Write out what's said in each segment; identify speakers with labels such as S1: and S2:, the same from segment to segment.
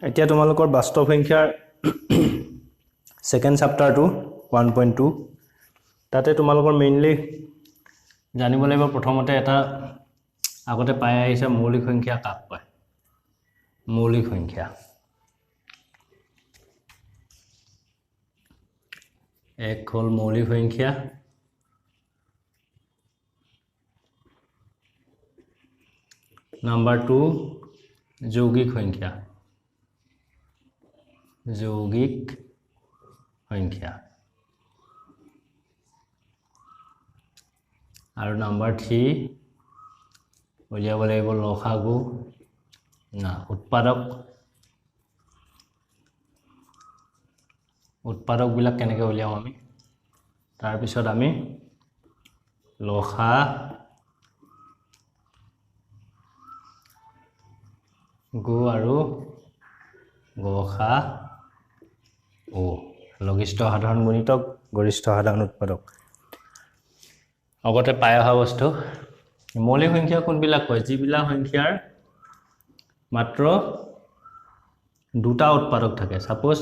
S1: এতিয়া তোমালোকৰ বাস্তৱ সংখ্যাৰ সেকেন্ড চেপ্টাৰটো 1.2 তাতে তোমালোকৰ মেইনলি জানিব লাগিব প্ৰথমতে এটা আগতে পাই আহিছে মৌলিক সংখ্যা কাক কয় মৌলিক সংখ্যা এক হল মৌলিক সংখ্যা নাম্বার 2 যৌগিক সংখ্যা যৌগিক সংখ্যা আৰু নাম্বার 3 উলিয়াব লাগিব লসাগু না উৎপাদক বিলাক কেনেকৈ উলিয়াম আমি তাৰ পিছত আমি লসাগু আৰু গসাউ লঘিষ্ঠ সাধাৰণ গুণিতক গৰিষ্ঠ সাধাৰণ উৎপাদক আগতে পাই অহা বস্তু মৌলিক সংখ্যা কোনবিলাক কয় যিবিলাক সংখ্যাৰ মাত্ৰ দুটা উৎপাদক থাকে সাপোজ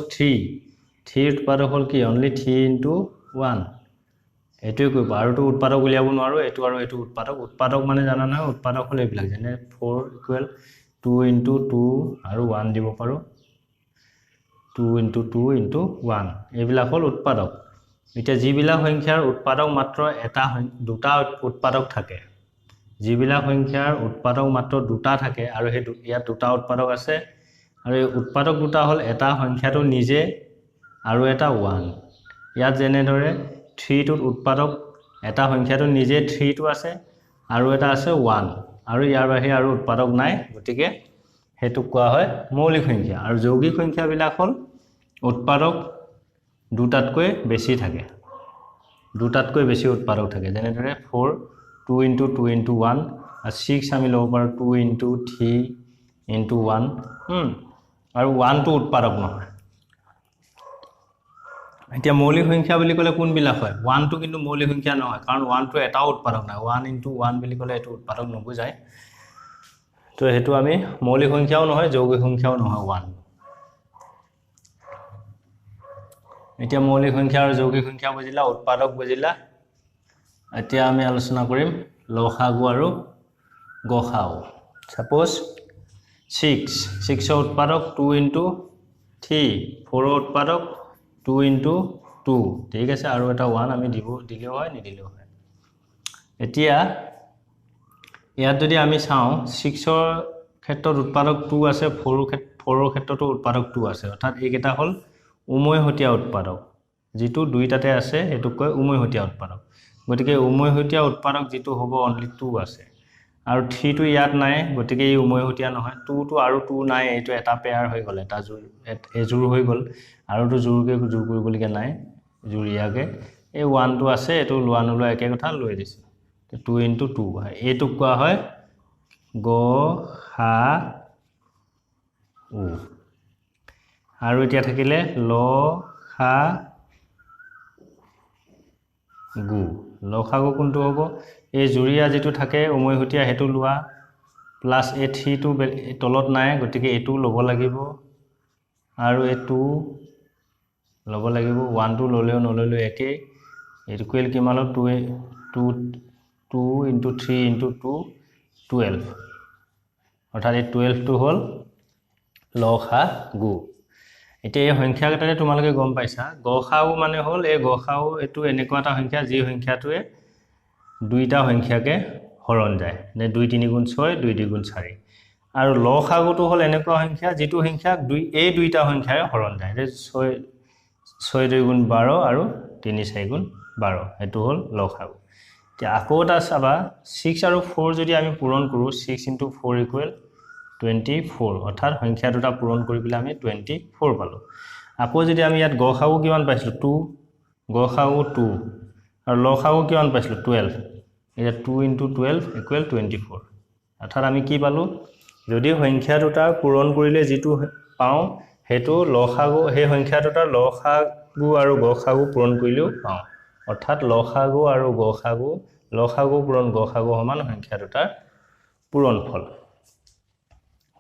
S1: 3 উৎপাদক হল কি অনলি 3 into 1 এটোই কইব আৰু তো উৎপাদক উলিয়াব নোৱাৰো এটো আৰু এটো উৎপাদক মানে জানা না উৎপাদক হল এইবিলাক যেনে 4 equal 2 into 2 আৰু 1 দিব পাৰো 2 into 2 into 1 এইবিলাক হল উৎপাদক এটা যিবিলাক সংখ্যাৰ উৎপাদক মাত্ৰ এটা দুটা উৎপাদক থাকে যিবিলাক সংখ্যাৰ উৎপাদক মাত্ৰ দুটা থাকে আৰু হে ইয়াত দুটা উৎপাদক আছে আৰু এই উৎপাদক দুটা হল এটা সংখ্যাটো নিজে আৰু এটা 1 ইয়াত যেনে ধৰে 3 টোত উৎপাদক এটা সংখ্যাটো নিজে 3 টো আছে আৰু এটা আছে 1 আৰু ইয়াৰ বাহিৰে আৰু উৎপাদক নাই গতিকে হেতু কোৱা হয় মৌলিক সংখ্যা আৰু যৌগিক সংখ্যা বিলাক হল উৎপাদক দুটাতকৈ বেছি থাকে দুটাতকৈ বেছি উৎপাদক থাকে যেনে ধৰে 4 2 into 2 into 1 আৰু 6 আমি লব পাৰো 2 into 3 into 1 আৰু 1 টো উৎপাদক নহয় এতিয়া মৌলিক সংখ্যা বুলি ক'লে কোনবিলাক হয় 1 টো কিন্তু মৌলিক সংখ্যা নহয় কাৰণ 1 টো এটাও উৎপাদক নাই 1 into 1 বুলি ক'লে এটো উৎপাদক নবুজায় তো হেতু আমি মৌলিক সংখ্যাও নহয় যৌগিক সংখ্যাও নহয় 1 এতিয়া মৌলিক সংখ্যা আৰু যৌগিক সংখ্যা বুজিলা উৎপাদক বুজিলা এতিয়া আমি আলোচনা কৰিম লসাগু আৰু গসাউ সাপোজ 6 ৰ উৎপাদক 2 into 3 4 ৰ উৎপাদক 2 into 2 ঠিক আছে আৰু এটা 1 আমি দিলেও হয় নিদিলেও হয় এতিয়া ইয়াত যদি আমি চাও 6 ৰ ক্ষেত্ৰত উৎপাদক 2 আছে 4 ৰ ক্ষেত্ৰতো উৎপাদক 2 আছে অৰ্থাৎ এইকেইটা হল উমৈহতীয়া উৎপাদক যেটো দুইটাতে আছে এটো কয় উমৈহতীয়া উৎপাদক গতিকে উমৈহতীয়া উৎপাদক যেটো হ'ব অনলি 2 আছে আৰু 3 টো ইয়াত নাই গতিকে এই উমৈহতীয়া নহয় 2 টো আৰু 2 নাই এটো এটা পেয়াৰ হৈ গল এটা এজোৰ হৈ গল আৰু তো জোৰকে জোৰ কৰিবলগীয়া নাই জুৰিয়াকে এই 1 টো আছে এটো লোৱা নলোৱা একে কথা লৈ দিছে 2 into 2 হয় এটো কোৱা হয় গসাউ আৰু এতিয়া থাকিলে লসাগু কোনটো হ'ব এই জুৰিয়া যেটো থাকে উমৈহতীয়া হেতু লোৱা প্লাস এই 3 টো তলত নাই গতিকে এটো ল'ব লাগিব আৰু এটো ল'ব লাগিব 1 টো ললেও নললেও একে ইকুৱেল কিমান হ'ল 2 into 3 into 2 12 অৰ্থাৎ এই 12 টো হ'ল লসাগু এতিয়া এই সংখ্যা কেইটাৰে তোমালোকে গম পাইছা গসাউ মানে হল এই গসাউ এটো এনেকুৱা এটা সংখ্যা যি সংখ্যাটোৱে দুইটা সংখ্যাকে হৰণ যায় নে 2 3 গুণ 6 2 2 গুণ 4 আৰু লসাগুটো হল এনেকুৱা সংখ্যা যেটো সংখ্যা এই দুইটা সংখ্যাৰে হৰণ যায় যে 6 2 গুণ 12 আৰু 3 4 গুণ 12 এটো হল লসাগু এতিয়া আকৌ এটা চাবা 6 আৰু 4 যদি আমি পূৰণ কৰো 6 into 4 equal 24 অৰ্থাৎ সংখ্যা দুটা পূৰণ কৰি পেলাই আমি 24 পালো আকৌ যদি আমি ইয়াত গসাউ কিমান পাইছিলো 2 গসাউ 2 আৰু লসাগু কিমান পাইছিলো 12 এটা 2 into 12 equal 24 অৰ্থাৎ আমি কি পালো যদি সংখ্যা দুটা পূৰণ কৰিলে যেটো পাও হেতু লসাগু হে সংখ্যা দুটা লসাগু আৰু গসাগু পূৰণ কৰিলেও পাও অৰ্থাৎ লসাগু আৰু লসাগু পূৰণ গসাগু সমান সংখ্যা দুটাৰ পূৰণফল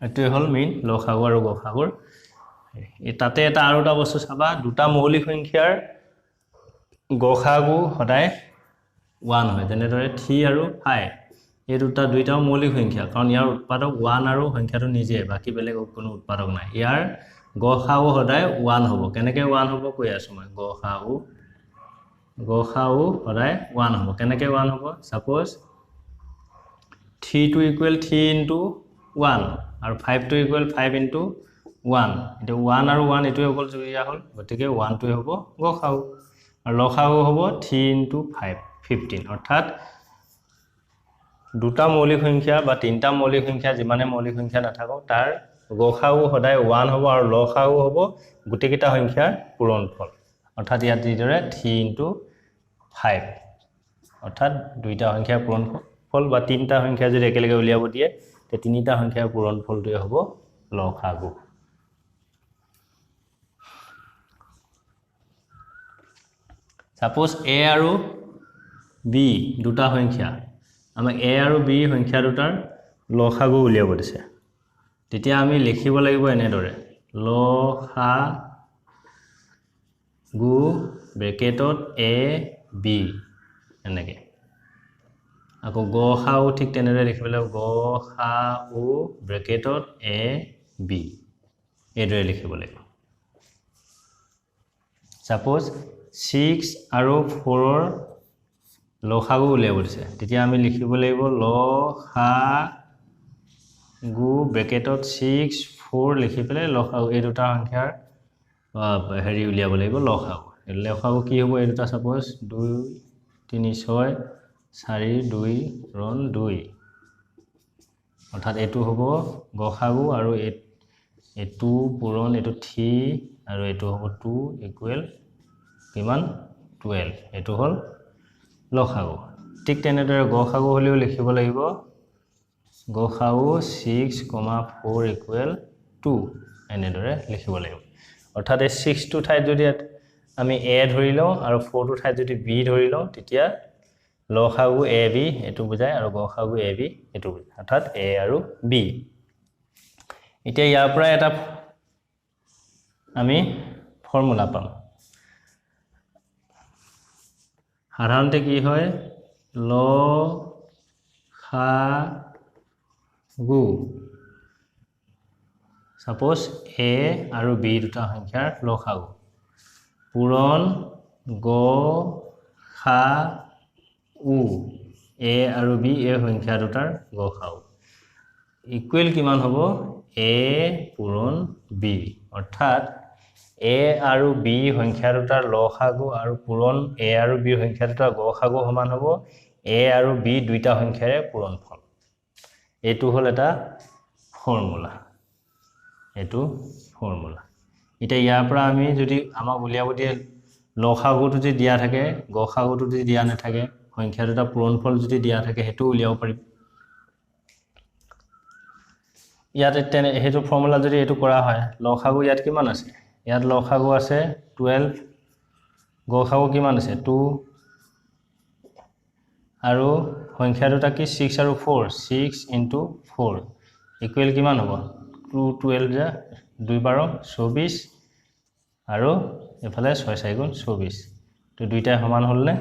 S1: এটোই হল মেইন লসাগু আৰু গসাগুৰ তাতে এটা আৰু এটা বস্তু চাবা দুটা মৌলিক সংখ্যাৰ গসাগু সদায় 1 হয় যেনেদৰে 3 আৰু 5 এই দুইটাও মৌলিক সংখ্যা কাৰণ ইয়াৰ উৎপাদক 1 আৰু সংখ্যাটো নিজে বাকি বেলেগ কোনো উৎপাদক নাই ইয়াৰ গসাগু সদায় 1 হ'ব কেনেকৈ 1 হ'ব কৈ আছো মই গসাগু সদায় 1 হ'ব কেনেকৈ 1 হ'ব সাপোজ 3 to equal 3 into 1 আৰু 5 to equal 5 into 1 এটা 1 আৰু 1 এটোই অকল জুৰিয়া হল গতিকে 1 টো হ'ব গসাগু আৰু লসাগু হ'ব 3 into 5 15 অৰ্থাৎ দুটা মৌলিক সংখ্যা বা তিনটা মৌলিক সংখ্যা যিমানে মৌলিক সংখ্যা নাথাকক তাৰ গসাগু সদায় 1 হ'ব আৰু লসাগু হ'ব গুটেকিটা সংখ্যাৰ পূৰণফল অৰ্থাৎ ইয়াত যিদৰে 3 into 5 অৰ্থাৎ দুইটা সংখ্যাৰ পূৰণফল বা তিনটা সংখ্যা যদি একেলগে উলিয়াব দিয়ে তে তিনিটা সংখ্যাৰ পূৰণফলটোই হ'ব লসাগু Suppose A আৰু B দুটা সংখ্যা আমাক A আৰু B সংখ্যা দুটাৰ লসাগু উলিয়াব দিছে তেতিয়া আমি লিখিব লাগিব এনেদৰে লসাগু ব্ৰেকেটত A B এনেকে আকৌ গসাগু ঠিক তেনেদৰে লিখিব লাগিব গসাগু ব্ৰেকেটত A B এইদৰে লিখিব লাগিব Suppose 6 আৰু 4 ৰ লসাগু উলিয়াব দিছে তেতিয়া আমি লিখিব লাগিব লসাগু ব্ৰেকেটত 6 4 লিখি পেলাই লসাগু এই দুটা সংখ্যাৰ হেৰি উলিয়াব লাগিব লসাগু কি হ'ব এই দুটা সাপোজ 2 3 6 4 2 ৰণ 2 অৰ্থাৎ এটো হ'ব গসাগু আৰু এটো পূৰণ এটো 3 আৰু এটো হ'ব 2 ইকুৱেল কিমান 12 এটো হল লসাগু ঠিক তেনেদৰে গসাগু হলিও লিখিব লাগিব গসাগু 6, 4 ইকুৱেল 2 এনেদৰে লিখিব লাগিব অৰ্থাৎ এই 6 টো ঠাইত যদি আমি a ধৰি লও আৰু 4 টো ঠাইত যদি b ধৰি লও তেতিয়া লসাগু ab এটো বুজায় আৰু গসাগু ab এটো বুজায় অৰ্থাৎ a আৰু b এতিয়া ইয়াৰ পৰা এটা আমি ফৰ্মুলা পাম সাধাৰণতে কি হয় লসাগু সাপোজ a আৰু b দুটা সংখ্যাৰ লসাগু পূৰণ গসাগু a আৰু b এই সংখ্যা দুটাৰ গসাগু ইকুৱেল কিমান হ'ব a পূৰণ b অৰ্থাৎ a আৰু b সংখ্যা দুটাৰ লসাগু আৰু পূৰণ a আৰু b সংখ্যা দুটাৰ গসাগু সমান হ'ব a আৰু b দুইটা সংখ্যাৰে পূৰণফল এটো হল এটা ফৰ্মুলা এটা ইয়াৰ পৰা আমি যদি আমাক উলিয়াব দিয়ে লসাগুটো যদি দিয়া থাকে গসাগুটো যদি দিয়া নাথাকে সংখ্যা দুটা পূৰণফল যদি দিয়া থাকে হেতু উলিয়াব পাৰিম ইয়াত হেতু ফৰ্মুলা যদি এটো কৰা হয় লসাগু ইয়াত কিমান আছে ইয়াত লসাগু আছে 12 গসাগু কিমান আছে 2 আৰু সংখ্যা দুটা কি 6 আৰু 4 6 into 4 ইকুৱেল কিমান হ'ব 2 12 যা 2 12 24 আৰু এফালে 6 4 গুণ 24 তো দুইটাই সমান হল নে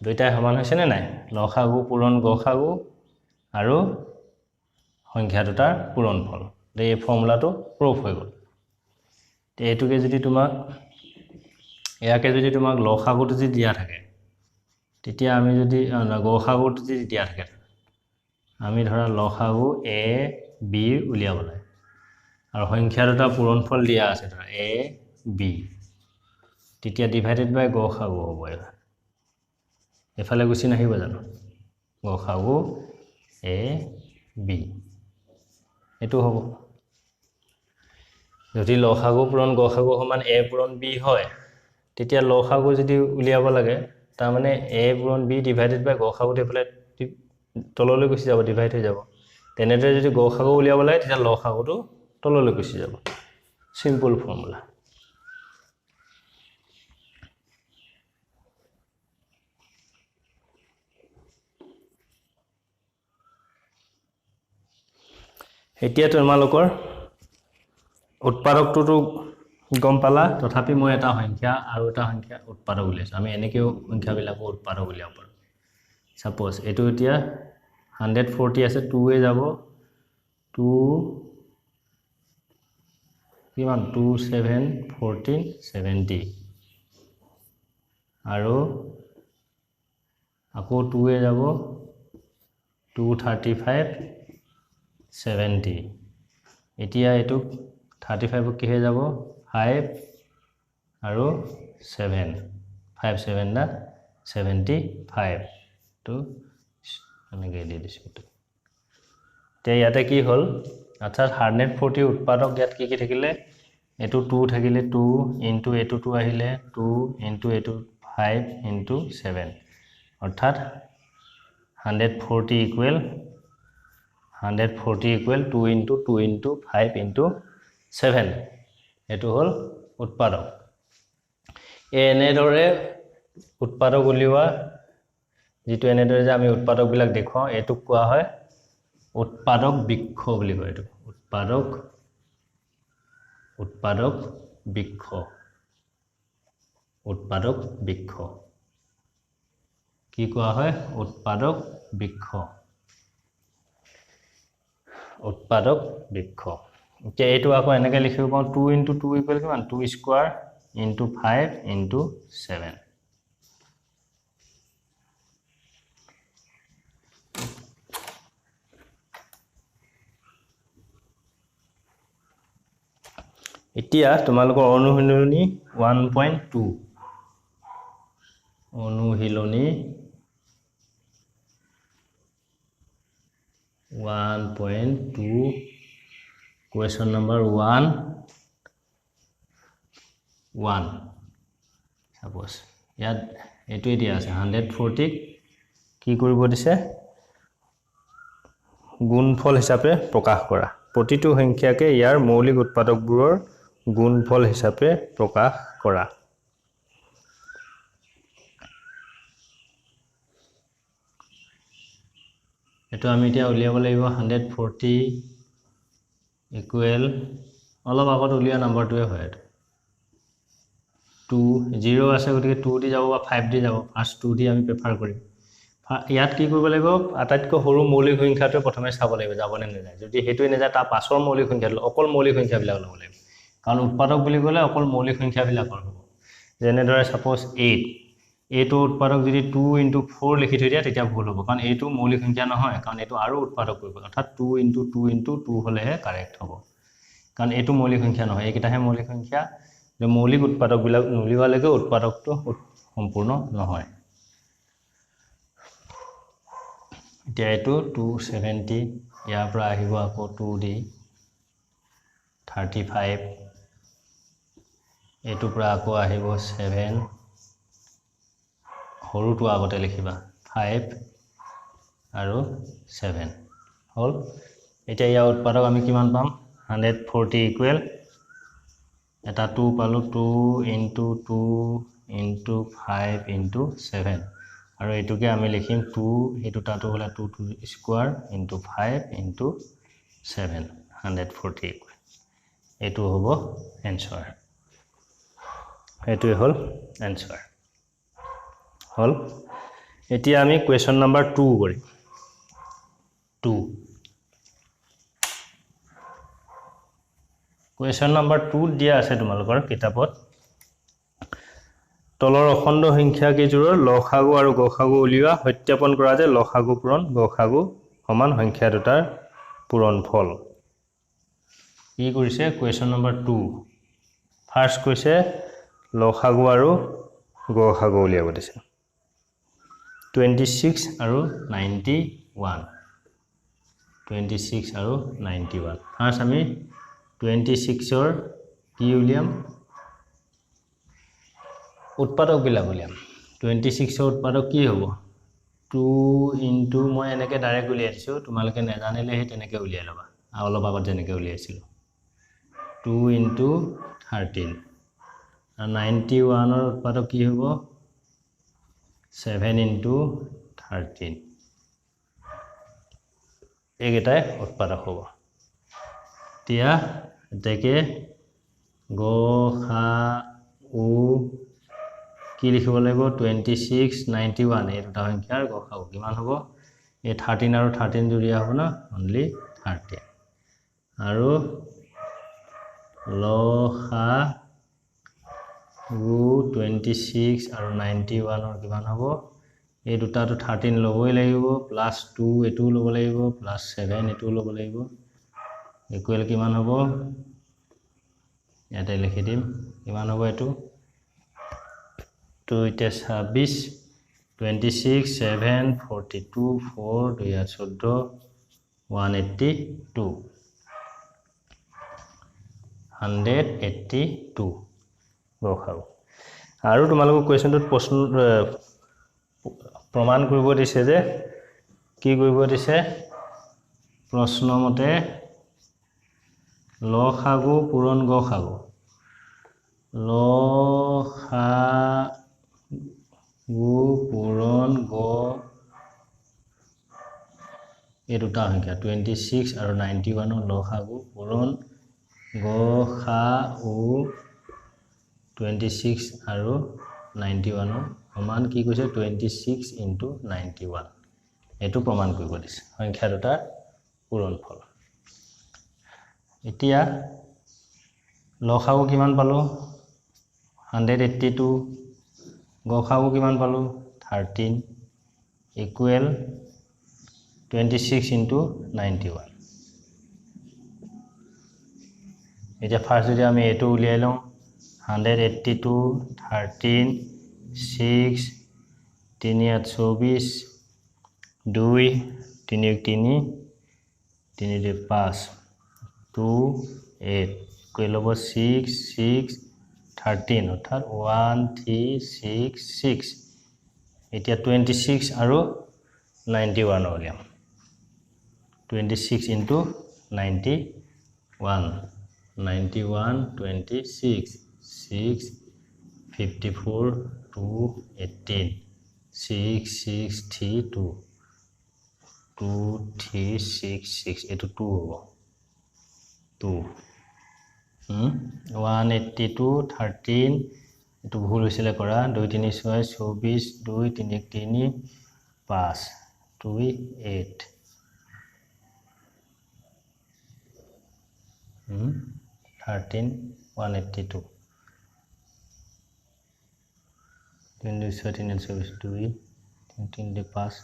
S1: দুইটাই সমান হৈছে নে নাই লসাগু পূৰণ গসাগু আৰু সংখ্যা দুটাৰ পূৰণফল এই ফৰ্মুলাটো প্ৰুফ হৈ গল তে এটোকে যদি তোমাক ইয়াকে যদি তোমাক লসাগুটো যদি দিয়া থাকে তেতিয়া আমি যদি গসাগুটো যদি দিয়া থাকে আমি ধৰা লসাগু a b উলিয়াব লাগে আৰু সংখ্যা দুটা পূৰণফল দিয়া আছে ধৰা a b তেতিয়া ডিভাইডেড বাই গসাগু হ'ব এফালে গুছি নাহিব জানো গসাগু a b এটো হ'ব যদি লসাগু পূৰণ গসাগু সমান a পূৰণ b হয় তেতিয়া লসাগু যদি উলিয়াব লাগে তাৰ মানে a পূৰণ b ডিভাইডেড বাই গসাগু এফালে তললৈ গুছি যাব ডিভাইড হৈ যাব তেনেদৰে যদি গসাগু উলিয়াব লাগে তেতিয়া লসাগুটো তললৈ গুছি যাব সিম্পল ফৰ্মুলা এতিয়া তোমালোকৰ উৎপাদকটোতো গম পালা তথাপি মই এটা সংখ্যা আৰু এটা সংখ্যা উৎপাদক উলিয়াইছোঁ আমি এনেকৈও সংখ্যাবিলাকো উৎপাদক উলিয়াব পাৰোঁ সাপোজ এইটো এতিয়া 140 আছে 2 এ যাব 2 কিমান 2 7 14 70 আৰু আকৌ 2 এ যাব 2 35 70 এতিয়া এইটো 35 কিহে যাব 5 আৰু 7 5 7 না 75 তো এনেকৈ দি দিছোঁ তে ইয়াতে কি হ'ল অৰ্থাৎ 140 উৎপাদক ইয়াত কি থাকিলে এইটো 2 থাকিলে 2 ইনটু এইটো 2 আহিলে 2 ইনটু এইটো 5 ইনটু 7 অৰ্থাৎ 140 ইকুৱেল 2 ইনটু 2 ইনটু 5 ইনটু 7 এইটো হ'ল উৎপাদক এনেদৰে উৎপাদক উলিওৱা যেটো এনেদৰে যে আমি উৎপাদকবিলাক দেখুৱাও এইটো কোৱা হয় উৎপাদক বৃক্ষ বুলি কয় এইটো উৎপাদক বৃক্ষ কি কোৱা হয় উৎপাদক বৃক্ষ এতিয়া এইটো আকৌ এনেকৈ লিখিব পাওঁ 2 ইনটু 2 ইকুৱেল কিমান 2 স্কয়াৰ ইনটু 5 ইনটু 7 এতিয়া তোমালোকৰ অনুশীলনী 1.2 অনুশীলনী 1.2 question number 1 suppose ইয়াত এইটোই দিয়া আছে 140 কি কৰিব দিছে গুণফল হিচাপে প্ৰকাশ কৰা প্ৰতিটো সংখ্যাকে ইয়াৰ মৌলিক উৎপাদকবোৰৰ গুণফল হিচাপে প্ৰকাশ কৰা এটো আমি এতিয়া উলিয়াব লাগিব 140 ইকুৱেল অলপ আগত উলিয়া নাম্বাৰটোৱে হয় এটো 2 0 আছে গতিকে 2 দি যাব বা 5 দি যাব ফাৰ্স্ট 2 দি আমি প্ৰেফাৰ কৰিম ইয়াত কি কৰিব লাগিব আটাইতকৈ সৰু মৌলিক সংখ্যাটো প্ৰথমে চাব লাগিব যাবনে নেযায় যদি হেতুই নেযায় তা পাছৰ মৌলিক সংখ্যাটো অকল মৌলিক সংখ্যাবিলাক ল'ব লাগিব কাৰণ উৎপাদক বুলি ক'লে অকল মৌলিক সংখ্যাবিলাকৰ হ'ব যেনে ধৰে সাপোজ 8 এইটো উৎপাদক যদি 2 ইনটু 4 লিখি থৈ দিয়া তেতিয়া ভুল হ'ব কাৰণ এইটো মৌলিক সংখ্যা নহয় কাৰণ এইটো আৰু উৎপাদক কৰিব অৰ্থাৎ 2 ইনটু 2 ইনটু 2 হলেহে কাৰেক্ট হ'ব কাৰণ এইটো মৌলিক সংখ্যা নহয় এইকেইটাহে মৌলিক সংখ্যা যে মৌলিক উৎপাদকবিলাক নুলিৱালৈকে উৎপাদকটো সম্পূৰ্ণ নহয় এতিয়া এইটো 270 ইয়াৰ পৰা আহিব আকৌ 2 দি 35 এইটো পৰা আকৌ আহিব 7 সৰুটো আগতে লিখিবা 5 আৰু 7 হল এতিয়া ইয়াৰ উৎপাদক আমি কিমান পাম 140 ইকুৱেল এটা 2 পালো 2 ইনটু 2 ইনটু 5 ইনটু 7 আৰু এটুকে আমি লিখিম 2 এটু তাতো হলা 2 স্কয়াৰ ইনটু 5 ইনটু 7 140 ইকুৱেল এটু হ'ব এনসাৰ এটুই হল এনসাৰ হল এতিয়া আমি কোৱেশ্চন নাম্বাৰ 2 কৰিম 2 কোৱেশ্চন নাম্বাৰ 2 দিয়া আছে তোমালোকৰ কিতাপত তলৰ অখণ্ড সংখ্যা কেইজোৰৰ লসাগু আৰু গসাগু উলিওৱা সত্যাপন কৰা যে লসাগু পূৰণ গসাগু সমান সংখ্যা দুটাৰ পূৰণফল কি কৰিছে কোৱেশ্চন নাম্বাৰ 2 ফাৰ্স্ট কৈছে লসাগু আৰু গসাগু উলিয়াব দিছে 26 আৰু 91 26 আৰু 91 ফাৰ্স্ট আমি 26 or কি উলিয়াম উৎপাদক বিলাক উলিয়াম 26 or উৎপাদক কি হ'ব 2 ইনটু মই এনেকৈ ডাইৰেক্ট উলিয়াই দিছো তোমালোকে নেজানিলে হে তেনেকৈ উলিয়াই লবা অলপ আগত যেনেকৈ উলিয়াইছিল 2 ইনটু 13 আৰু 91 or উৎপাদক কি হ'ব 7 ইনটু 13 এইকেইটাই উৎপাদক হ'ব এতিয়া এতেকে গসাউ কি লিখিব লাগিব 26 91 এই দুটা সংখ্যাৰ গসাউ কিমান হ'ব এই 13 আৰু 13 জুৰিয়া হ'ব না অনলি 13 আৰু লসাগু 26 আৰু 91 ৰ কিমান হ'ব এই দুটাটো 13 ল'বই লাগিব প্লাস 2 এটো ল'ব লাগিব প্লাস 7 এটো ল'ব লাগিব ইকুৱেল কিমান হ'ব ইয়াতে লিখি দিম কিমান হ'ব এটো 2 তে 26 26 7 42 4 214 182 182 গসাউ আৰু তোমালোকক কোৱেশ্চনটোত প্ৰশ্ন প্ৰমাণ কৰিব দিছে যে কি কৰিব দিছে প্ৰশ্ন মতে লসাগু পূৰণ গসাগু লসাগু পূৰণ গ এই দুটা সংখ্যা 26 আৰু 91 ৰ লসাগু পূৰণ গসাউ 26 আৰু 91 ৰ সমান কি কৈছে 26 * 91 এটো প্ৰমাণ কৰিব দিছে সংখ্যা দুটাৰ পূৰণফল এতিয়া লসাগু কিমান পালো 182 গসাগু কিমান পালো 13 ইকুৱেল 26 * 91 এতিয়া ফাৰ্স্ট যদি আমি এটো উলিয়াই লওঁ 182 13 6 3 8 24 2 3 3 3 5 2 8 ইকুৱেল হ'ব 6 6 13 অৰ্থাৎ 1 3 6 6 এতিয়া 26 আৰু 91 উলিয়াম 26 * 91 91 26 6 54 2 18 6 6 3 2 2 3 6 6 এটো 2 হ'ব 2 182 13 এটো ভুল হৈছিলে কৰা 2 3 6 24 2 3 3 5 2 8 13 182 3 2 6 3 24 2 3 5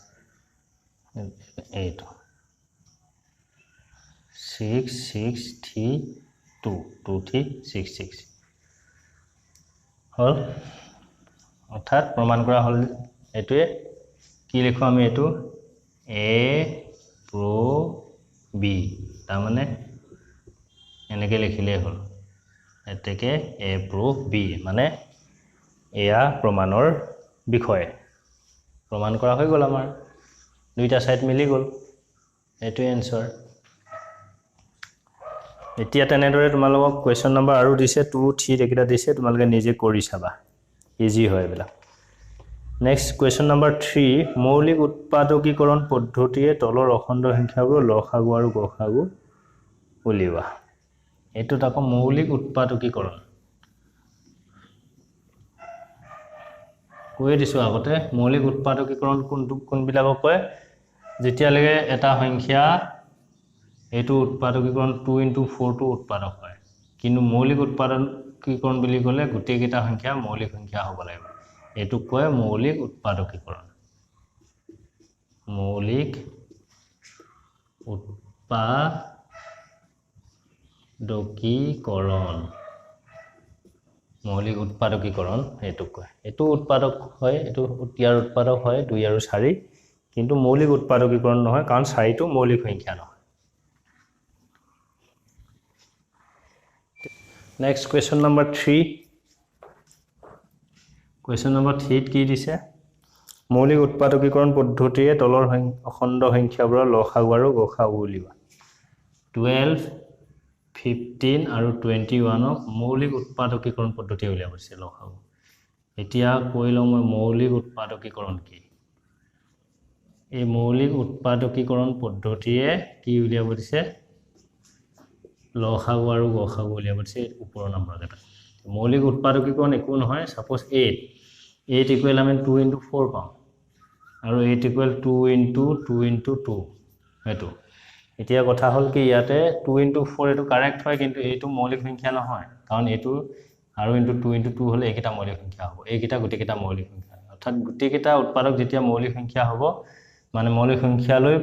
S1: 8 6 6 3 2 2 3 6 6 হল অৰ্থাৎ প্ৰমাণ কৰা হল এটোৱে কি লিখো আমি এটো a pro b তাৰ মানে এনেকে লিখিলে হল এতেকে a pro b মানে এয়া প্ৰমাণৰ বিষয় প্ৰমাণ কৰা হৈ গল আমাৰ দুইটা সাইড মিলি গল এটো এনসাৰ এতিয়া তেনেদৰে তোমালোকক কোৱেশ্চন নম্বৰ আৰু দিছে 2 3 একেটা দিছে তোমালোকে নিজে কৰি চাবা ইজি হয় এবিলা নেক্সট কোৱেশ্চন নম্বৰ 3 মৌলিক উৎপাদকীকৰণ পদ্ধতিয়ে তলৰ অখণ্ড সংখ্যাবোৰ লসাগু আৰু গসাগু উলিওৱা এটো তাকো মৌলিক উৎপাদকীকৰণ কৈ দিছো আগতে মৌলিক উৎপাদকীকৰণ কোনবিলাকক কয় যেতিয়া লাগে এটা সংখ্যা এটো উৎপাদকীকৰণ 2 * 4 টো উৎপাদক হয় কিন্তু মৌলিক উৎপাদকীকৰণ বুলি ক'লে গোটেই কেইটা সংখ্যা মৌলিক সংখ্যা হ'ব লাগিব এটো কয় মৌলিক উৎপাদকীকৰণ মৌলিক উৎপাদকীকৰণ মৌলিক উৎপাদকীকৰণ এটো কয় এটো উৎপাদক হয় এটো ইয়াৰ উৎপাদক হয় 2 আৰু 4 কিন্তু মৌলিক উৎপাদকীকৰণ নহয় কাৰণ 4 টো মৌলিক সংখ্যা নহয় Next question number 3. Question number 3 কি দিছে মৌলিক উৎপাদকীকৰণ পদ্ধতিয়ে তলৰ অখণ্ড সংখ্যাবোৰৰ লসাগু আৰু গসাগু উলিওৱা 12 15 আৰু 21 ক মৌলিক উৎপাদকীকৰণ পদ্ধতি উলিওৱা হৈছে লসাগু এতিয়া কৈ লওঁ মই মৌলিক উৎপাদকীকৰণ কি এই মৌলিক উৎপাদকীকৰণ পদ্ধতিয়ে কি উলিয়াব দিছে লসাগু আৰু গসাগু উলিয়াব দিছে ওপৰৰ নম্বৰকেইটা মৌলিক উৎপাদকীকৰণ একো নহয় সাপোজ 8 ইকুৱেল আমি 2 * 4 পাওঁ আৰু 8 ইকুৱেল 2 * 2 সেইটো এতিয়া কথা হ'ল কি ইয়াতে 2 * 4 এটো কাৰেক্ট হয় কিন্তু এইটো মৌলিক সংখ্যা নহয় কাৰণ এইটো আৰু 2 * 2 হলে এইকেইটা মৌলিক সংখ্যা হ'ব এইকেইটা গুটিকেইটা মৌলিক সংখ্যা অৰ্থাৎ গুটিকেইটা উৎপাদক যেতিয়া মৌলিক সংখ্যা হ'ব মানে মৌলিক সংখ্যালৈ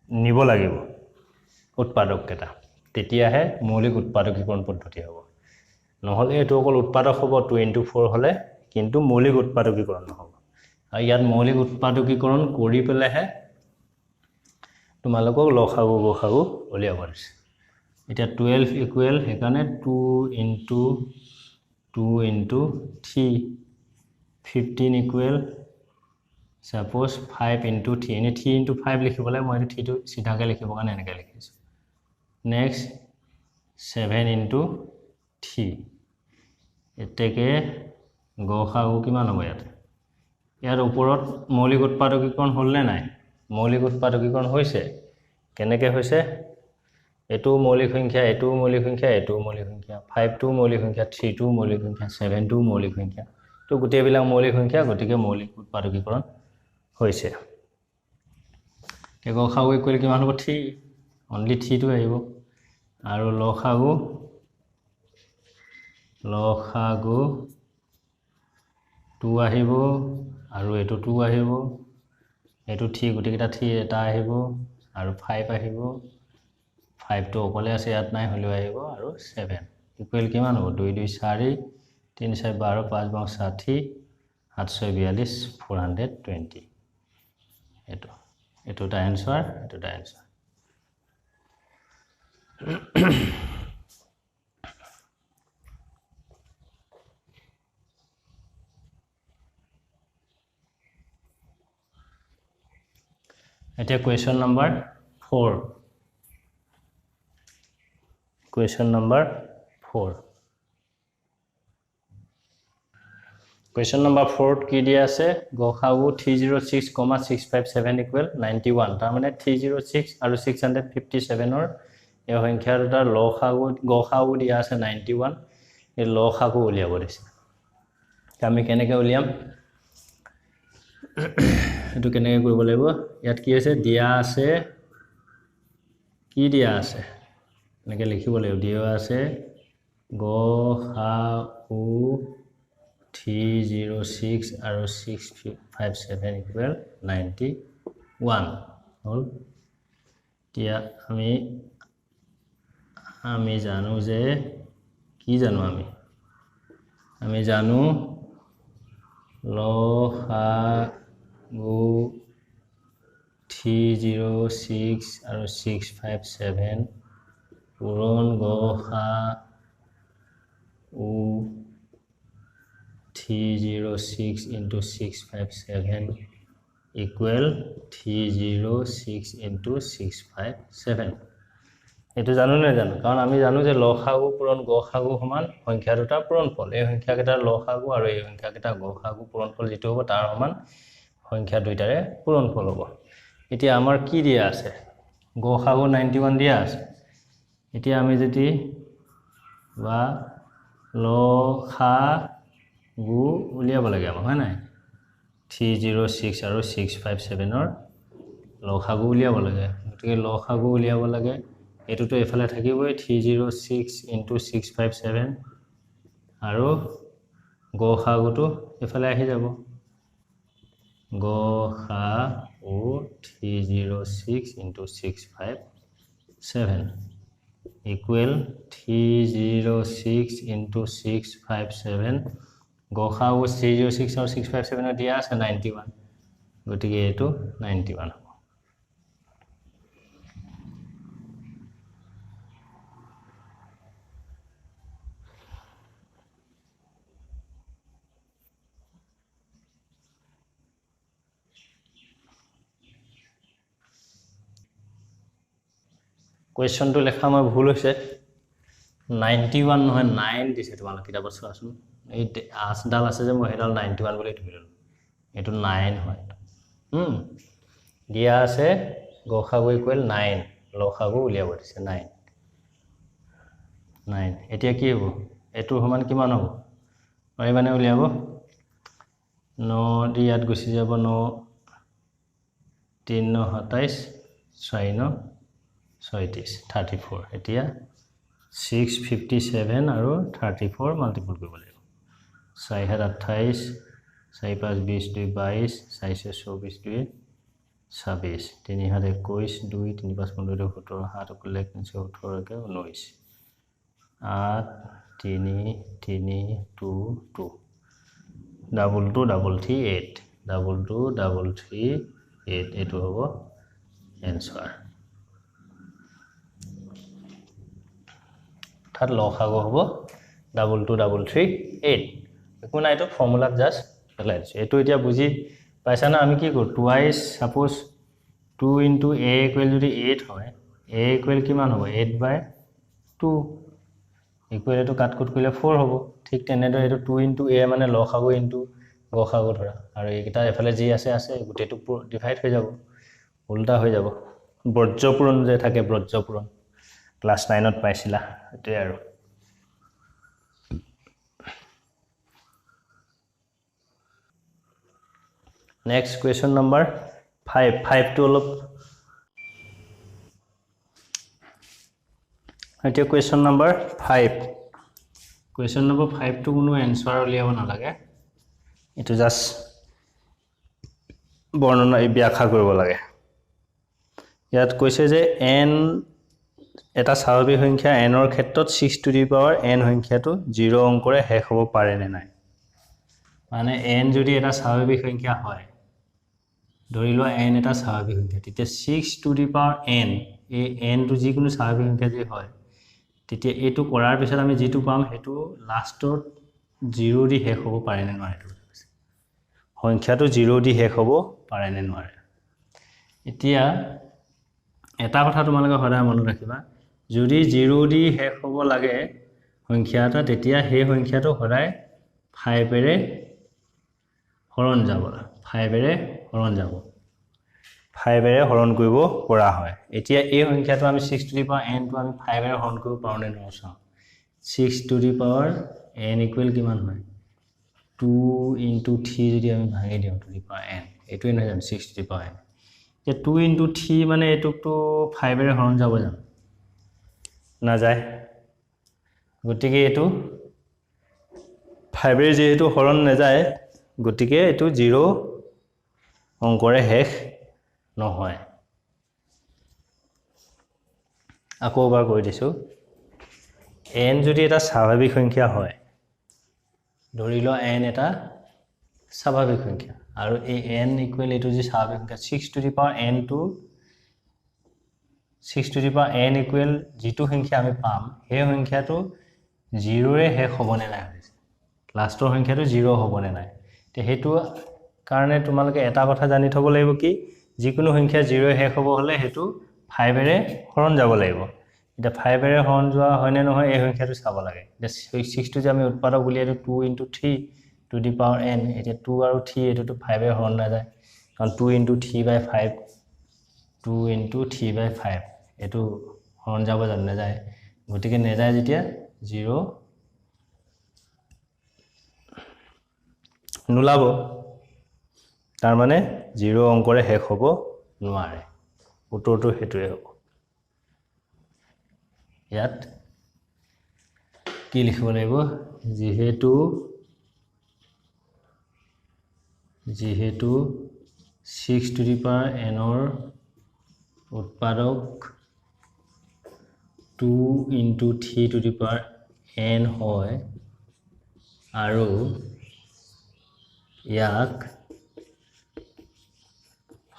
S1: নিব লাগিব উৎপাদককেইটা তেতিয়াহে মৌলিক উৎপাদকীকৰণ পদ্ধতি হ'ব নহলে এটো অকল উৎপাদক হ'ব 2 * 4 হলে কিন্তু মৌলিক উৎপাদকীকৰণ নহব আৰু ইয়াত মৌলিক উৎপাদকীকৰণ কৰি পেলেহে তোমালোকক লসাগু গসাগু উলিয়াব দিছে এতিয়া 12 ইকুৱেল হেকানে 2 * 2 * 3 15 ইকুৱেল suppose 5 * 3 এনে 3 * 5 লিখিবলৈ মই 3 টো সিধাকে লিখিব কাৰণে এনেকৈ লিখিছো next 7 * 3 এতেকে গসাগু কিমান হ'ব ইয়াৰ ওপৰত মৌলিক উৎপাদকীকৰণ হ'ল নে নাই মৌলিক উৎপাদকীকৰণ হৈছে কেনেকৈ হৈছে এটো মৌলিক সংখ্যা এটো মৌলিক সংখ্যা এটো মৌলিক সংখ্যা 5 টো মৌলিক সংখ্যা 3 টো মৌলিক সংখ্যা 7 টো মৌলিক সংখ্যা তো গোটেইবিলাক মৌলিক সংখ্যা গতিকে মৌলিক উৎপাদকীকৰণ হৈছে গসাগু ইকুৱেল কিমান হ'ব 3 অনলি 3 টো আহিব আৰু লসাগু 2 আহিব আৰু এটো 2 আহিব এটো 3 গুটিকেইটা 3 এটা আহিব আৰু 5 আহিব 5 টো অকলে আছে ইয়াত নাই হলেও আহিব আৰু 7 ইকুৱেল কিমান হ'ব 2 2 4 3 4 12 5 5 60 7 6 42 420 এটো এটা आंसर এটো এটা आंसर এতিয়া question number 4 question number 4 question number 4 কি দিয়া আছে গসাগু 306,657 ইকুৱেল 91 তাৰ মানে 306 আৰু 657 ৰ এই সংখ্যা দুটাৰ গসাগু দিয়া আছে 91 এই লসাগু উলিয়াব দিছে আমি কেনেকৈ উলিয়াম এটো কেনেকৈ কৰিব লাগিব ইয়াত কি আছে দিয়া আছে কি দিয়া আছে এনেকৈ লিখিব লাগিব দিয়া আছে গসাগু 306 আৰু 657 ইকুৱেল 91 হল এতিয়া আমি জানো যে কি জানো আমি জানো লসাগু 306 আৰু 657 পূৰণ গসাগু 306 into 657 equal 306 into 657 এটো জানো না জানো কাৰণ আমি জানো যে লসাগু পূৰণ গসাগু সমান সংখ্যা দুটা পূৰণফল এই সংখ্যাকেইটা লসাগু আৰু এই সংখ্যাকেইটা গসাগু পূৰণফল যেটো হ'ব তাৰ সমান সংখ্যা দুইটাৰে পূৰণফল হ'ব এতিয়া আমাৰ কি দিয়া আছে গসাগু 91 দিয়া আছে এতিয়া আমি যদি বা লসাগু উলিয়াব লাগে আমাৰ হয় নাই 306 আৰু 657 ৰ লসাগু উলিয়াব লাগে গতিকে লসাগু উলিয়াব লাগে এটোটো এফালে থাকিবই 306 into 657 আৰু গসাগুটো এফালে আহি যাব গসাগু 306 into 657 equal 306 into 657 গসাগু 306 আৰু 657 দিয়া আছে 91 গতিকে এটো 91 হ'ব question to লেখা মই ভুল হৈছে 91 নহয় 9 দিছে তোমালোক কিতাপত চোৱাচোন এই আছডাল আছে যে মই হেডাল 91 বুলি ধৰিলো এটো 9 হয় দিয়া আছে গসাগু ইকুৱেল 9 লসাগু উলিয়াব দিছে 9 9 এতিয়া কি হ'ব এটো সমান কিমান হ'ব পাৰিবানে উলিয়াব 9 দি ইয়াত গুছি যাব 9 3 9 27 6 9 36 34 এতিয়া 657 আৰু 34 মাল্টিপল কৰিব লাগিব 4 7 28 4 5 20 2 22 4 6 24 2 26 3 7 21 2 3 5 15 17 7 18 18 के 19 8 3 3 2 2 double 2 double 3 8 double 2 double 3 8 এটো হ'ব এনসার তাত লসাগু হ'ব double 2 double 3 8 একো নাই তো ফর্মুলা জাস্ট পেলাই দিছো এটো এতিয়া বুজি পাইছা না আমি কি কৰো twice suppose 2 into a equal যদি 8 হয় a equal কিমান হ'ব 8/2 equal এটো কাট কুট কৰিলে 4 হ'ব ঠিক তেনেদৰে এটো 2 into a মানে লসাগু into গসাগু ধৰা আৰু এইকিটা এফালে যি আছে আছে গুটেটো ডিভাইড হৈ যাব উল্টা হৈ যাব বজ্ৰপূৰণ যে থাকে বজ্ৰপূৰণ ক্লাস 9 ত পাইছিলা এতে আৰু next question number 5 to অলপ এতিয়া question number 5 question number 5 to কোনো answer উলিয়াব না লাগে এটো জাস্ট বৰ্ণনা ব্যাখ্যা কৰিব লাগে ইয়াত কৈছে যে n এটা স্বাভাৱিক সংখ্যা n ৰ ক্ষেত্ৰত 6 to the power n সংখ্যাটো 0 অংকৰে শেষ হ'ব পাৰে নে নাই মানে n যদি এটা স্বাভাৱিক সংখ্যা হয় ধৰি লোৱা n এটা স্বাভাৱিক সংখ্যা তেতিয়া 6 to the power n এই n টো যিকোনো স্বাভাৱিক সংখ্যা যে হয় তেতিয়া এটো কৰাৰ পিছত আমি যেটো পাম হেতু লাষ্টত 0 দি শেষ হ'ব পাৰে নে নোৱাৰে সংখ্যাটো 0 দি শেষ হ'ব পাৰে নে নোৱাৰে এতিয়া এটা কথা তোমালোকে সদায় মনত ৰাখিবা যদি 0 দি শেষ হ'ব লাগে সংখ্যাটা তেতিয়া সেই সংখ্যাটো সদায় 5 এৰে হৰণ যাব 5 এৰে হৰণ যাব 5 এৰে হৰণ কৰিব পৰা হয় এতিয়া এই সংখ্যাটো আমি 6 to the power n টো আমি 5 এৰে হৰণ কৰিব পাৰো নে নোৱাৰো চাও 6 to the power n equal কিমান হয় 2 into 3 যদি আমি ভাঙি দিও to the power n এটোই নহয় জানো 6 to the power n যে 2 into 3 মানে এটুক তো 5 এৰে হৰণ যাব জানো না যায় গটিকে এটো 5 এৰে যেহেতু হৰণ না যায় গটিকে এটো 0 অংকৰে শেষ নহয় আকৌ এবাৰ কৈ দিছো n যদি এটা স্বাভাৱিক সংখ্যা হয় ধৰি ল n এটা স্বাভাৱিক সংখ্যা আৰু এই n ইকুৱেল এটো যে স্বাভাৱিক সংখ্যা 6 to the power n to 6 to the power n equal যেটো সংখ্যা আমি পাম সেই সংখ্যাটো 0 ৰে শেষ হ'বনে নাই লাষ্টৰ সংখ্যাটো 0 হ'বনে নাই তে হেতু কাৰণে তোমালোকে এটা কথা জানি থব লাগিব কি যিকোনো সংখ্যা 0 শেষ হ'ব হলে হেতু 5 এৰে হৰণ যাব লাগিব এটা 5 এৰে হৰণ যোৱা হয়নে নহয় এই সংখ্যাটো চাব লাগে এটা 6 টো যে আমি উৎপাদক উলিয়াইটো 2 into 3 to the power n এটা 2 আৰু 3 এটো 5 এৰে হৰণ না যায় কাৰণ 2 into 3/5 2 into 3/5 এটো হৰণ যাব জান না যায় গটিকে নে যায় যেতিয়া 0 নুলাব তাৰ মানে 0 অংকৰে শেষ হ'ব নোৱাৰে উত্তৰটো হেতুৱে হ'ব ইয়াত কি লিখিব লাগিব যেহেতু 6 to the power n ৰ উৎপাদক 2 into 3 to the power n হয় আৰু ইয়াক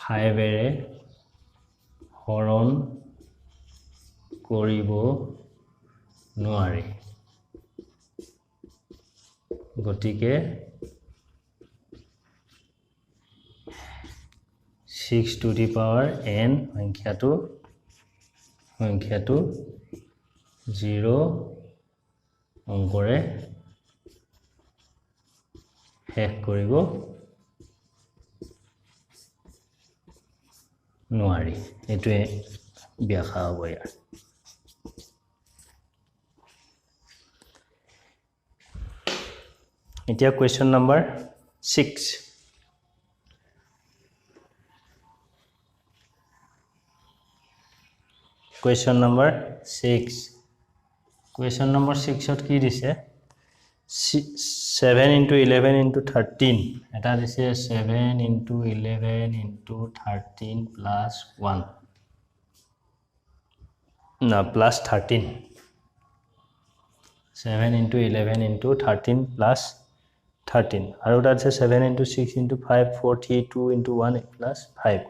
S1: 5 এৰে হৰণ কৰিব নোৱাৰি গটিকে 6 to the power n সংখ্যাটো 0 অংকৰে শেষ কৰিব নোৱাৰি এটোৱে ব্যাখ্যা হ'ব ইয়াৰ এতিয়া question number 6 question number 6 question number 6ত কি দিছে 7 into 11 into 13 এটা দিছে 7 into 11 into 13 plus 1 না plus 13 7 into 11 into 13 plus 13 আৰু এটা আছে 7 into 6 into 5 42 into 1 plus 5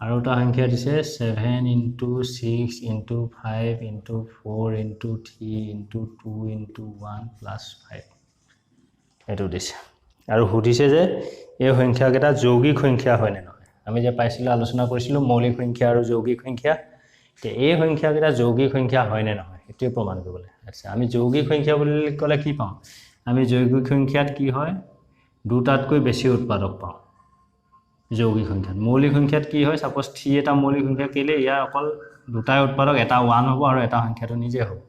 S1: আৰু এটা সংখ্যা দিছে 7 into 6 into 5 into 4 into 3 into 2 into 1 plus 5 এটো দিছে আৰু সুধিছে যে এই সংখ্যাকেইটা যৌগিক সংখ্যা হয় নে নহয় আমি যে পাইছিলো আলোচনা কৰিছিলো মৌলিক সংখ্যা আৰু যৌগিক সংখ্যা তে এই সংখ্যাকেইটা যৌগিক সংখ্যা হয় নে নহয় এটো প্ৰমাণ কৰিবলৈ আছে আমি যৌগিক সংখ্যা বুলি ক'লে কি পাম আমি যৌগিক সংখ্যাত কি হয় দুটাতকৈ বেছি উৎপাদক পাওঁ যৌগিক সংখ্যাত মৌলিক সংখ্যাত কি হয় সাপোজ 3 এটা মৌলিক সংখ্যা কেলে ইয়াৰ অকল দুটাই উৎপাদক এটা 1 হ'ব আৰু এটা সংখ্যাটো নিজে হ'ব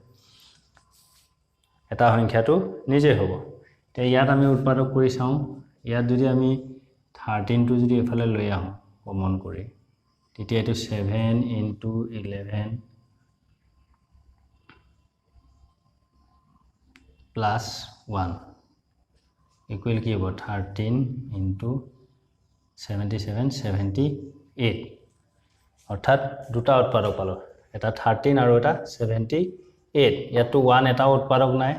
S1: এটা সংখ্যাটো নিজে হ'ব তে ইয়াত আমি উৎপাদক কৰি চাওঁ ইয়াত যদি আমি 13 টো যদি এফালে লৈ আহোঁ কমন কৰি তেতিয়া এটো 7 into 11 plus 1 equal কি হ'ব 13 into 77 78 অৰ্থাৎ দুটা উৎপাদক পালো এটা 13 আৰু এটা 78 ইয়াতো 1 এটা উৎপাদক নাই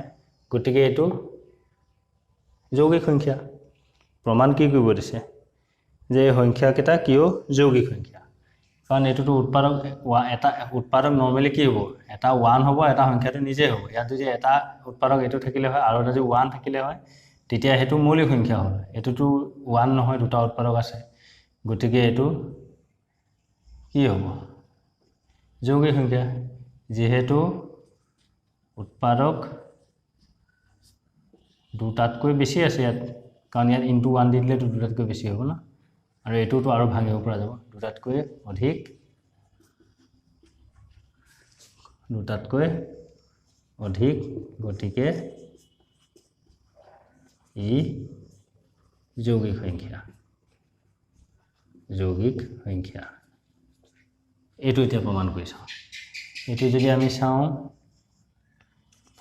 S1: গতিকে এটো যৌগিক সংখ্যা প্ৰমাণ কি কৰিব দিছে যে সংখ্যা কেটা কিও যৌগিক সংখ্যা কাৰণ এটোটো উৎপাদক এটা উৎপাদক নরমালি কি হ'ব এটা 1 হ'ব এটা সংখ্যাটো নিজে হ'ব ইয়াত যদি এটা উৎপাদক এটো থাকিলে হয় আৰু এটা যদি 1 থাকিলে হয় তেতিয়া হেতু মৌলিক সংখ্যা হয় এটোটো 1 নহয় দুটা উৎপাদক আছে গতিকে এটো কি হ'ব যৌগিক সংখ্যা যেহেতু উৎপাদক দুটাতকৈ বেছি আছে ইয়াত কাৰণ ইয়াত ইনটু 1 দি দিলে দুটাতকৈ বেছি হ'ব না আৰু এটোটো আৰু ভাঙিব পৰা যাব দুটাতকৈ অধিক গতিকে ই যৌগিক সংখ্যা এটো এতিয়া প্ৰমাণ কৰিছো এটো যদি আমি চাওঁ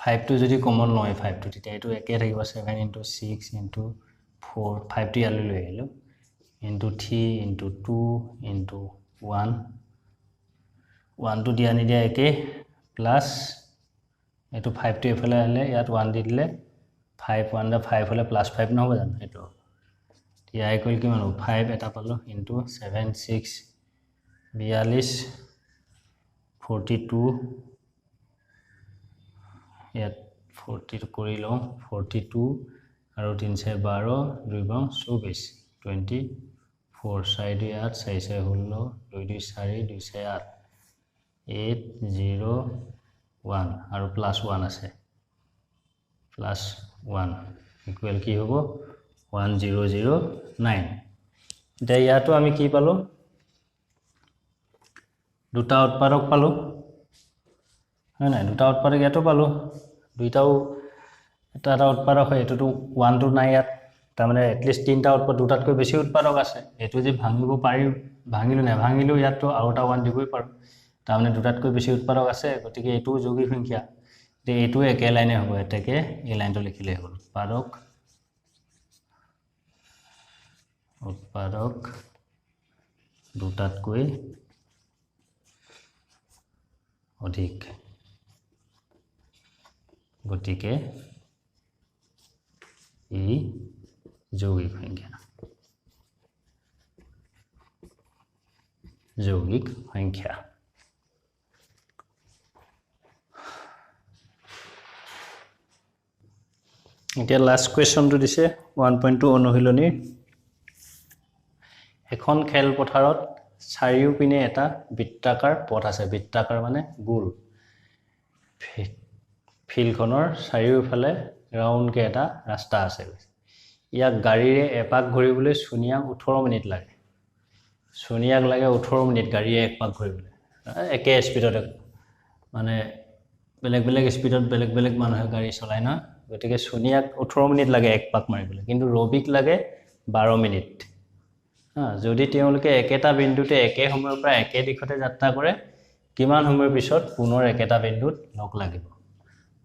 S1: 5 টো যদি কমন লয় 5 টো তেতিয়া এটো একে থাকিব 7 into 6 into 4 5 টো ইয়ালৈ লৈ আহিলো into 3 into 2 into 1 1 টো দিয়া নিদিয়া একে প্লাস এটো 5 টো এফালে আহিলে ইয়াত 1 দি দিলে 5 1 5 হলে প্লাস 5 নহব জানো এটো tia equal কিমান হ'ব 5 এটা পালো into 7 6 42 42 ইয়াত 42 কৰি লওঁ 42 আৰু 3 6 12 2 24 24 সাইড 8 6 6 16 2 2 4 2 6 8 8 0 1 আৰু প্লাস 1 আছে প্লাস 1 ইকুয়াল কি হ'ব 1009 এতিয়া ইয়াতো আমি কি পালো দুটা উৎপাদক পালো হয় না দুটা উৎপাদক ইয়াতো পালো দুইটাও এটা উৎপাদক হয় এটোটো 1 টো নাই ইয়াত তাৰ মানে এটলিষ্ট তিনটা উৎপাদক দুটাতকৈ বেছি উৎপাদক আছে এটো যে ভাঙিব পাৰি ভাঙিলো না ভাঙিলো ইয়াতো আৰু এটা 1 দিবই পাৰো তাৰ মানে দুটাতকৈ বেছি উৎপাদক আছে গতিকে এটো যৌগিক সংখ্যা তে এটো একে লাইনে হ'ব এটাকে এই লাইনটো লিখিলে হ'ল উৎপাদক দুটাতকৈ অধিক গতিকে ই যৌগিক সংখ্যা এতিয়া লাস্ট কোৱেশ্চনটো দিছে 1.2 অনুশীলনী এখন খেল পথাৰত চাৰিওপিনে এটা বৃত্তাকাৰ পথ আছে বৃত্তাকাৰ মানে গোল ফিল্ডখনৰ চাৰিওফালে ৰাউন্ড কে এটা ৰাস্তা আছে ইয়াক গাড়ীৰে এপাক ঘূৰিবলৈ সোনিয়াক 18 মিনিট লাগে সোনিয়াক লাগে 18 মিনিট গাড়ীয়ে একপাক ঘূৰিবলৈ একে স্পিডত মানে বেলেগ স্পিডত বেলেগ মানুহে গাড়ী চলাই না গতিকে সোনিয়াক 18 মিনিট লাগে এক পাক মাৰিবলৈ কিন্তু ৰবিক লাগে 12 মিনিট যদি তেওঁলোকে একেটা বিন্দুতে একে সময়ৰ পৰা একে দিশতে যাত্ৰা কৰে কিমান সময়ৰ পিছত পুনৰ একেটা বিন্দুত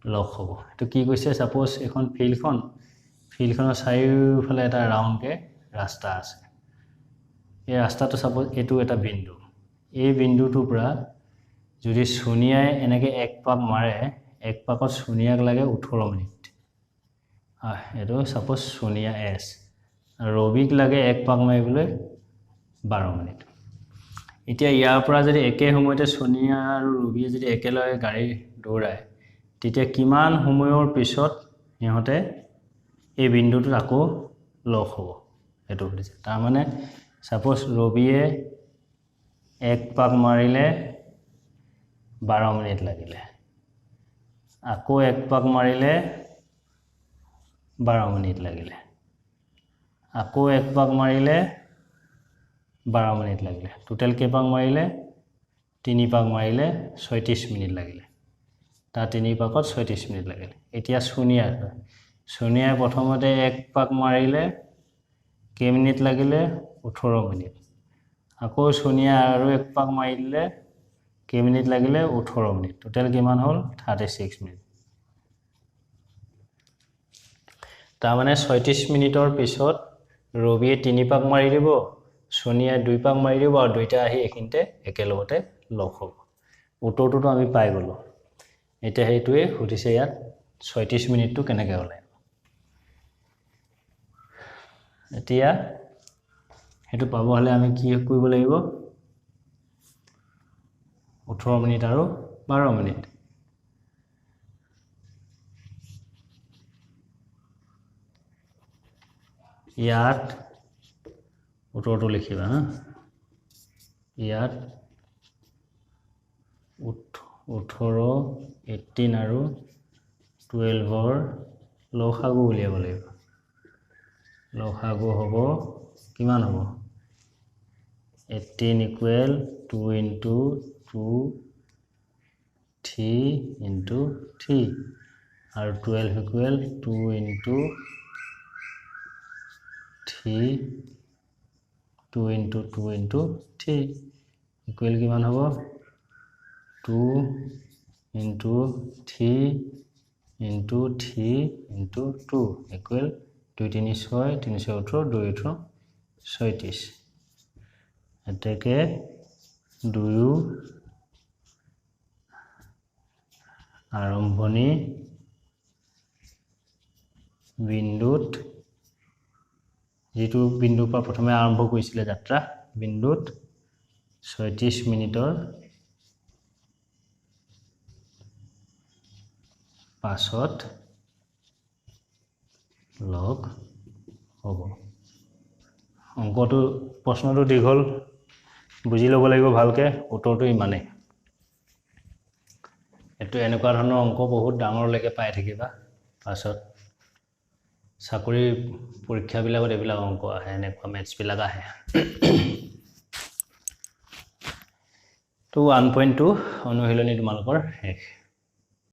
S1: লগ হ'ব তো কি কৈছে সাপোজ এখন ফিল্ডখনৰ চাৰিওফালে এটা ৰাউণ্ডকে ৰাস্তা আছে এই ৰাস্তাটো সাপোজ এটো এটা বিন্দু এই বিন্দুটোৰ পৰা যদি সোনিয়াই এনেকে এক পাক মাৰে এক পাকত সোনিয়াক লাগে 18 মিনিট এটো সাপোজ সোনিয়া এস ৰবিক লাগে এক পাক মাৰিবলৈ 12 মিনিট এতিয়া ইয়াৰ পৰা যদি একে সময়তে সোনিয়া আৰু ৰবিয়ে যদি একেলগে গাড়ী দৌৰায় তেতিয়া কিমান সময়ৰ পিছত ইহঁতে এই বিন্দুটোত আকৌ লগ হ'ব এটো বুজিছে তাৰ মানে সাপোজ ৰবিয়ে এক পাক মাৰিলে 12 মিনিট লাগিলে আকৌ এক পাক মাৰিলে 12 মিনিট লাগিলে আকৌ এক পাক মাৰিলে 12 মিনিট লাগিলে টোটাল কেই পাক মাৰিলে 3 পাক মাৰিলে 36 মিনিট লাগিলে তা 3 পাকত 36 মিনিট লাগিলে এতিয়া সোনিয়াই প্ৰথমতে এক পাক মাৰিলে কেই মিনিট লাগিলে 18 মিনিট আকৌ সোনিয়া আৰু এক পাক মাৰিলে কেই মিনিট লাগিলে 18 মিনিট টোটাল কিমান হ'ল 36 মিনিট তাৰ মানে 36 মিনিটৰ পিছত ৰবিয়ে 3 পাক মাৰি দিব সোনিয়া 2 পাক মাৰি দিব আৰু দুইটা আহি এখিনতে একেলগতে লগ হ'ব উত্তৰটো আমি পাই গলো এটা হেতুৱে সুধিছে ইয়াত 36 মিনিটটো কেনেকৈ ওলাই এতিয়া হেতু পাব হলে আমি কি কৰিব লাগিব 18 মিনিট আৰু 12 মিনিট ইয়াত উত্তৰটো লিখিবা ইয়াত 18 18 আৰু 12ৰ লসাগু উলিয়াব লাগিব লসাগু হ'ব কিমান হ'ব 18 equal 2 into 2 3 into 3 আৰু 12 equal 2 into 3 2 into 2 into 3 equal কিমান হ'ব 2 into 3 into 3 into 2 equal 2 3 6 3 18 2 18 36 এটাকে 2 আৰম্ভণি বিন্দুত যেটো বিন্দুৰ পৰা প্ৰথমে আৰম্ভ কৰিছিলে যাত্ৰা বিন্দুত 36 মিনিটৰ পাছত লগ হ'ব অংকটো প্ৰশ্নটো দীঘল বুজি ল'ব লাগিব ভালকে উত্তৰটো ইমানে এটো এনেকুৱা ধৰণৰ অংক বহুত ডাঙৰলৈকে পাই থাকিবা পাছত চাকৰি পৰীক্ষা বিলাকত এবিলাক অংক আহে এনেকুৱা মেথছ বিলাক আহে তো 1.2 অনুশীলনী তোমালোকৰ শেষ